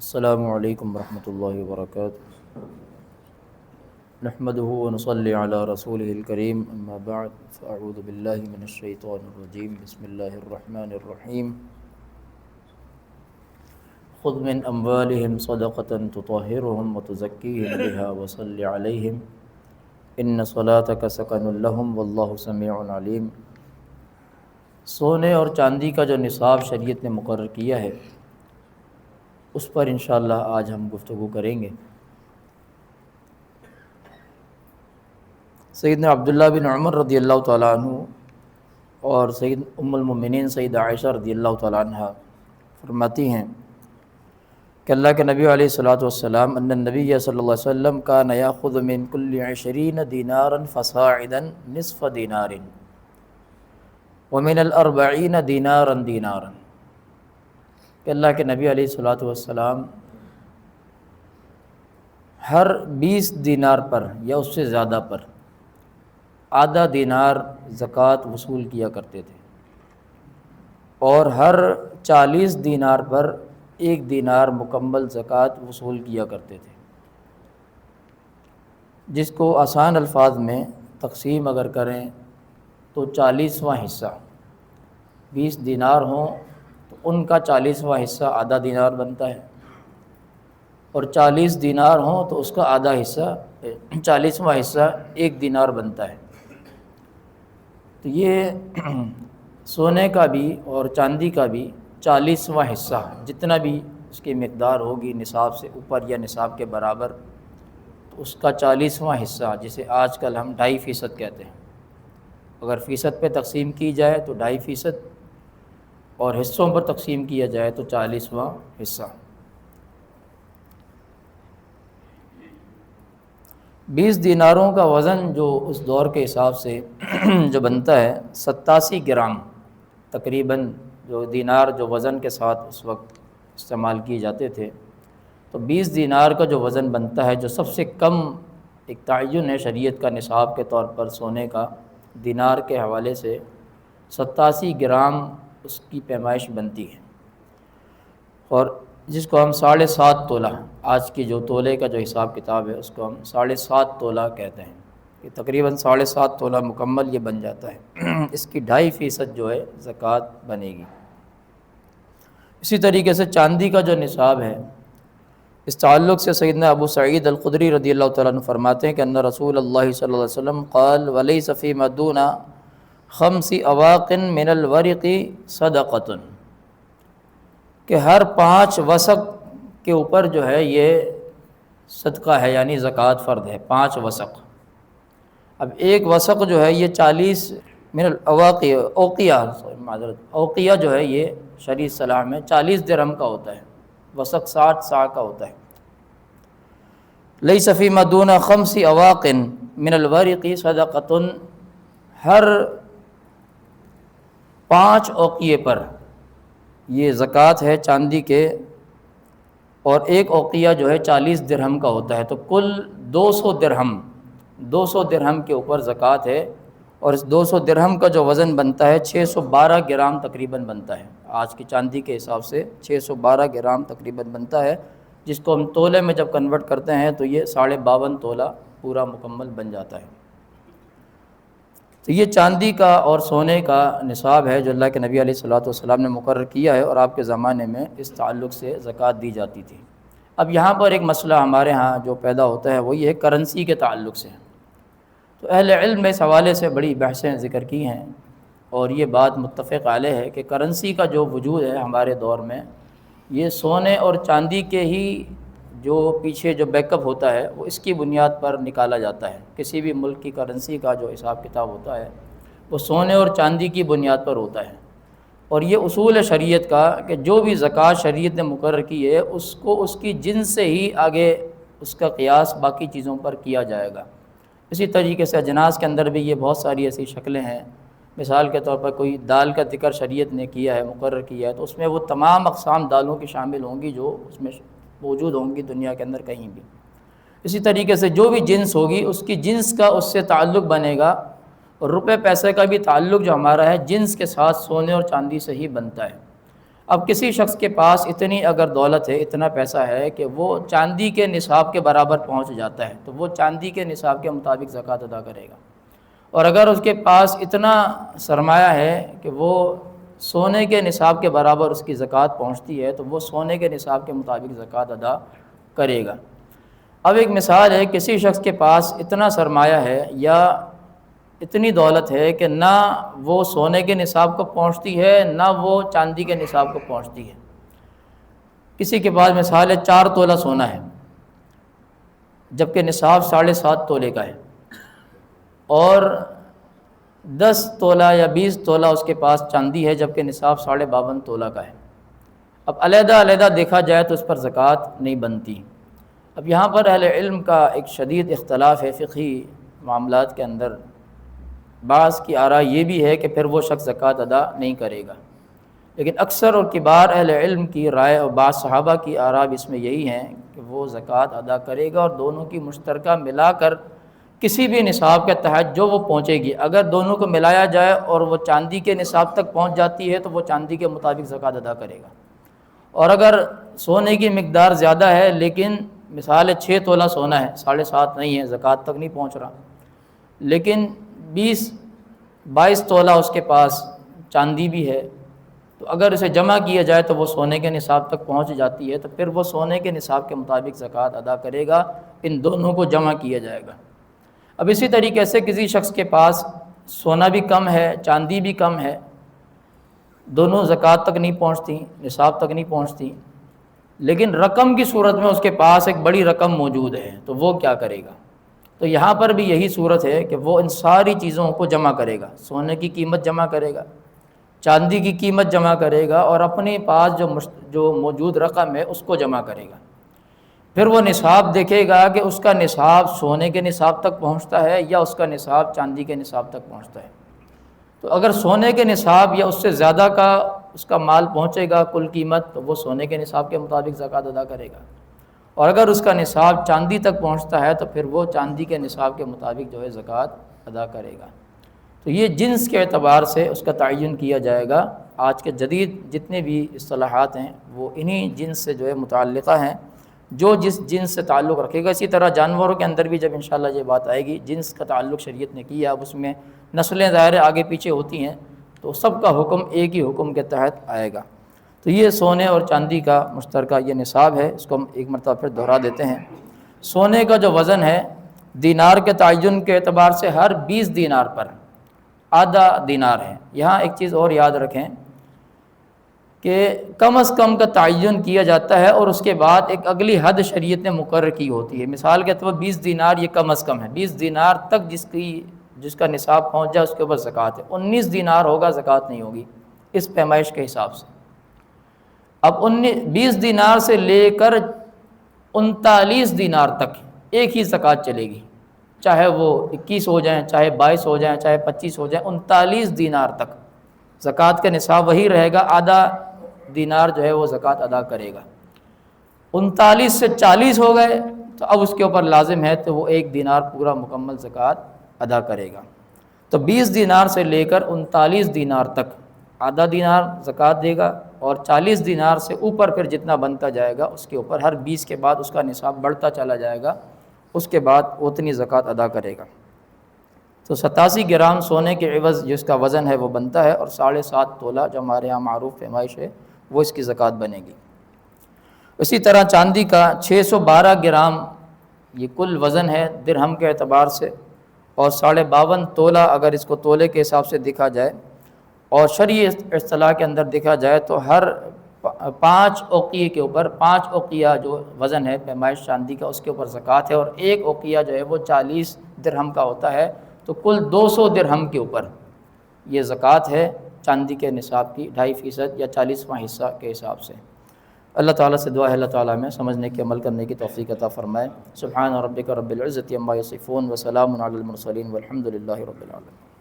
السلام علیکم ورحمۃ اللہ وبرکاتہ۔ نحمده ونصلی علی رسولہ الکریم، اما بعد فاعوذ باللہ من الشیطان الرجیم، بسم اللہ الرحمن الرحیم۔ خذ من اموالہم صدقۃ تطہرہم وتزکیہم بہا وصل علیہم ان صلاتک سکن لہم واللہ سمیع علیم۔ سونے اور چاندی کا جو نصاب شریعت نے مقرر کیا ہے اس پر انشاءاللہ آج ہم گفتگو کریں گے۔ سیدنا عبداللہ بن عمر رضی اللہ تعالیٰ عنہ اور سید ام المؤمنین سیدہ عائشہ رضی اللہ تعالیٰ عنہ فرماتی ہیں کہ اللہ کے نبی علیہ الصلوۃ والسلام ان النبی صلی اللہ علیہ وسلم کان یاخذ من کل 20 دینارا فصاعدا نصف دینار ومن ال40 دینارا دینارا، کہ اللہ کے نبی علیہ الصلوۃ والسلام ہر 20 دینار پر یا اس سے زیادہ پر آدھا دینار زکوٰۃ وصول کیا کرتے تھے، اور ہر 40 دینار پر 1 دینار مکمل زکوٰۃ وصول کیا کرتے تھے، جس کو آسان الفاظ میں تقسیم اگر کریں تو 40واں حصہ 20 دینار ہوں تو ان کا 40واں حصہ آدھا دینار بنتا ہے، اور 40 دینار ہوں تو اس کا آدھا حصہ 40واں حصہ 1 دینار بنتا ہے۔ تو یہ سونے کا بھی اور چاندی کا بھی 40واں حصہ جتنا بھی اس کی مقدار ہوگی نصاب سے اوپر یا نصاب کے برابر، تو اس کا 40واں حصہ جسے آج کل ہم 2.5% کہتے ہیں، اگر فیصد پہ تقسیم کی جائے تو 2.5%، اور حصوں پر تقسیم کیا جائے تو 40واں حصہ۔ 20 دیناروں کا وزن جو اس دور کے حساب سے جو بنتا ہے 87 گرام تقریباً، جو دینار جو وزن کے ساتھ اس وقت استعمال کیے جاتے تھے، تو 20 دینار کا جو وزن بنتا ہے، جو سب سے کم ایک تعین ہے شریعت کا نصاب کے طور پر سونے کا، دینار کے حوالے سے 87 گرام اس کی پیمائش بنتی ہے، اور جس کو ہم 7.5 تولہ، آج کی جو تولے کا جو حساب کتاب ہے اس کو ہم 7.5 تولہ کہتے ہیں، کہ تقریباً 7.5 تولہ مکمل یہ بن جاتا ہے۔ اس کی 2.5% جو ہے زکوٰۃ بنے گی۔ اسی طریقے سے چاندی کا جو نصاب ہے، اس تعلق سے سیدنا ابو سعید الخدری رضی اللہ تعالیٰ عنہ فرماتے ہیں کہ ان رسول اللہ صلی اللہ علیہ وسلم قال ولیس فیما دون 5 اواق من الورق صدقۃ، کہ ہر 5 وسق کے اوپر جو ہے یہ صدقہ ہے، یعنی زکوٰۃ فرض ہے، 5 وسق۔ اب ایک وسق جو ہے یہ 40 من الاواقیہ، اوقیہ جو ہے یہ شرعی اصطلاح میں 40 درہم کا ہوتا ہے، وسق 60 صاع کا ہوتا ہے۔ لیس فیما دون 5 اواق من الورق صدقۃ، ہر 5 اوقیے پر یہ زکوٰۃ ہے چاندی کے، اور ایک اوقیہ جو ہے 40 درہم کا ہوتا ہے، تو کل 200 درہم کے اوپر زکوٰۃ ہے، اور اس 200 درہم کا جو وزن بنتا ہے 612 گرام تقریباً بنتا ہے، آج کی چاندی کے حساب سے 612 گرام تقریباً بنتا ہے، جس کو ہم تولے میں جب کنورٹ کرتے ہیں تو یہ 52.5 تولہ پورا مکمل بن جاتا ہے۔ تو یہ چاندی کا اور سونے کا نصاب ہے جو اللہ کے نبی علیہ الصلوۃ والسلام نے مقرر کیا ہے، اور آپ کے زمانے میں اس تعلق سے زکوٰۃ دی جاتی تھی۔ اب یہاں پر ایک مسئلہ ہمارے ہاں جو پیدا ہوتا ہے وہ یہ ہے کرنسی کے تعلق سے۔ تو اہل علم نے اس حوالے سے بڑی بحثیں ذکر کی ہیں، اور یہ بات متفق علیہ ہے کہ کرنسی کا جو وجود ہے ہمارے دور میں، یہ سونے اور چاندی کے ہی جو پیچھے جو بیک اپ ہوتا ہے وہ اس کی بنیاد پر نکالا جاتا ہے۔ کسی بھی ملک کی کرنسی کا جو حساب کتاب ہوتا ہے وہ سونے اور چاندی کی بنیاد پر ہوتا ہے، اور یہ اصول ہے شریعت کا کہ جو بھی زکوٰۃ شریعت نے مقرر کی ہے اس کو اس کی جنس سے ہی آگے اس کا قیاس باقی چیزوں پر کیا جائے گا۔ اسی طریقے سے اجناس کے اندر بھی یہ بہت ساری ایسی شکلیں ہیں، مثال کے طور پر کوئی دال کا ذکر شریعت نے کیا ہے، مقرر کیا ہے، تو اس میں وہ تمام اقسام دالوں کی شامل ہوں گی جو اس میں موجود ہوں گی دنیا کے اندر کہیں بھی۔ اسی طریقے سے جو بھی جنس ہوگی اس کی جنس کا اس سے تعلق بنے گا، اور روپے پیسے کا بھی تعلق جو ہمارا ہے جنس کے ساتھ سونے اور چاندی سے ہی بنتا ہے۔ اب کسی شخص کے پاس اتنی اگر دولت ہے، اتنا پیسہ ہے کہ وہ چاندی کے نصاب کے برابر پہنچ جاتا ہے، تو وہ چاندی کے نصاب کے مطابق زکوٰۃ ادا کرے گا۔ اور اگر اس کے پاس اتنا سرمایہ ہے کہ وہ سونے کے نصاب کے برابر اس کی زکوٰۃ پہنچتی ہے، تو وہ سونے کے نصاب کے مطابق زکوٰۃ ادا کرے گا۔ اب ایک مثال ہے، کسی شخص کے پاس اتنا سرمایہ ہے یا اتنی دولت ہے کہ نہ وہ سونے کے نصاب کو پہنچتی ہے، نہ وہ چاندی کے نصاب کو پہنچتی ہے۔ کسی کے پاس مثال ہے 4 تولہ سونا ہے، جبکہ نصاب 7.5 تولے کا ہے، اور 10 تولہ یا 20 تولہ اس کے پاس چاندی ہے، جبکہ نصاب 52.5 تولہ کا ہے۔ اب علیحدہ علیحدہ دیکھا جائے تو اس پر زکوٰۃ نہیں بنتی۔ اب یہاں پر اہل علم کا ایک شدید اختلاف ہے فقہی معاملات کے اندر۔ بعض کی آراء یہ بھی ہے کہ پھر وہ شخص زکوٰۃ ادا نہیں کرے گا، لیکن اکثر اور کبار اہل علم کی رائے اور بعض صحابہ کی آراء بھی اس میں یہی ہیں کہ وہ زکوٰۃ ادا کرے گا، اور دونوں کی مشترکہ ملا کر کسی بھی نصاب کے تحت جو وہ پہنچے گی، اگر دونوں کو ملایا جائے اور وہ چاندی کے نصاب تک پہنچ جاتی ہے تو وہ چاندی کے مطابق زکوٰۃ ادا کرے گا۔ اور اگر سونے کی مقدار زیادہ ہے لیکن مثال 6 تولہ سونا ہے، 7.5 نہیں ہے، زکوٰۃ تک نہیں پہنچ رہا، لیکن 22 تولہ اس کے پاس چاندی بھی ہے، تو اگر اسے جمع کیا جائے تو وہ سونے کے نصاب تک پہنچ جاتی ہے، تو پھر وہ سونے کے نصاب کے مطابق زکوٰۃ ادا کرے گا، ان دونوں کو جمع کیا جائے گا۔ اب اسی طریقے سے کسی شخص کے پاس سونا بھی کم ہے، چاندی بھی کم ہے، دونوں زکوٰۃ تک نہیں پہنچتی، نصاب تک نہیں پہنچتی، لیکن رقم کی صورت میں اس کے پاس ایک بڑی رقم موجود ہے، تو وہ کیا کرے گا؟ تو یہاں پر بھی یہی صورت ہے کہ وہ ان ساری چیزوں کو جمع کرے گا، سونے کی قیمت جمع کرے گا، چاندی کی قیمت جمع کرے گا، اور اپنے پاس جو موجود رقم ہے اس کو جمع کرے گا۔ پھر وہ نصاب دیکھے گا کہ اس کا نصاب سونے کے نصاب تک پہنچتا ہے یا اس کا نصاب چاندی کے نصاب تک پہنچتا ہے۔ تو اگر سونے کے نصاب یا اس سے زیادہ کا اس کا مال پہنچے گا کل قیمت، تو وہ سونے کے نصاب کے مطابق زکوٰۃ ادا کرے گا، اور اگر اس کا نصاب چاندی تک پہنچتا ہے تو پھر وہ چاندی کے نصاب کے مطابق جو ہے زکوٰۃ ادا کرے گا۔ تو یہ جنس کے اعتبار سے اس کا تعین کیا جائے گا۔ آج کے جدید جتنے بھی اصطلاحات ہیں وہ انہی جنس سے جو ہے متعلقہ ہیں، جو جس جنس سے تعلق رکھے گا۔ اسی طرح جانوروں کے اندر بھی جب انشاءاللہ یہ بات آئے گی، جنس کا تعلق شریعت نے کیا، اب اس میں نسلیں ظاہر آگے پیچھے ہوتی ہیں، تو سب کا حکم ایک ہی حکم کے تحت آئے گا۔ تو یہ سونے اور چاندی کا مشترکہ یہ نصاب ہے، اس کو ہم ایک مرتبہ پھر دہرا دیتے ہیں۔ سونے کا جو وزن ہے دینار کے تعین کے اعتبار سے ہر 20 دینار پر آدھا دینار ہے۔ یہاں ایک چیز اور یاد رکھیں کہ کم از کم کا تعین کیا جاتا ہے، اور اس کے بعد ایک اگلی حد شریعت نے مقرر کی ہوتی ہے۔ مثال کے طور پر 20 دینار یہ کم از کم ہے، 20 دینار تک جس کا نصاب پہنچ جائے اس کے اوپر زکوٰۃ ہے۔ 19 دینار ہوگا زکوٰۃ نہیں ہوگی اس پیمائش کے حساب سے۔ اب 20 دینار سے لے کر 39 دینار تک ایک ہی زکوٰۃ چلے گی، چاہے وہ 21 ہو جائیں، چاہے 22 ہو جائیں، چاہے 25 ہو جائیں، 39 دینار تک زکوٰۃ کا نصاب وہی رہے گا، آدھا دینار جو ہے وہ زکوٰۃ ادا کرے گا۔ 39 سے 40 ہو گئے تو اب اس کے اوپر لازم ہے تو وہ 1 دینار پورا مکمل زکوٰۃ ادا کرے گا۔ تو 20 دینار سے لے کر 39 دینار تک آدھا دینار زکوٰۃ دے گا، اور 40 دینار سے اوپر پھر جتنا بنتا جائے گا اس کے اوپر ہر 20 کے بعد اس کا نصاب بڑھتا چلا جائے گا، اس کے بعد اتنی زکوٰۃ ادا کرے گا۔ تو 87 گرام سونے کے عوض جس کا وزن ہے وہ بنتا ہے، اور 7.5 تولہ جو ہمارے ہاں معروف پیمائش ہے وہ اس کی زکوٰۃ بنے گی۔ اسی طرح چاندی کا 612 گرام یہ کل وزن ہے درہم کے اعتبار سے، اور 52.5 تولہ اگر اس کو تولے کے حساب سے دیکھا جائے، اور شرعی اصطلاح کے اندر دیکھا جائے تو ہر 5 اوقیہ کے اوپر 5 اوقیہ جو وزن ہے پیمائش چاندی کا اس کے اوپر زکوٰۃ ہے، اور 1 اوقیہ جو ہے وہ 40 درہم کا ہوتا ہے، تو کل 200 درہم کے اوپر یہ زکوٰۃ ہے چاندی کے نصاب کی 2.5% یا 40واں حصہ کے حساب سے۔ اللہ تعالیٰ سے دعا ہے اللہ تعالیٰ میں سمجھنے کے عمل کرنے کی توفیق عطا فرمائے۔ سبحان ربک رب العزت عما یصفون وسلام علی المرسلین والحمد للہ رب العالمین۔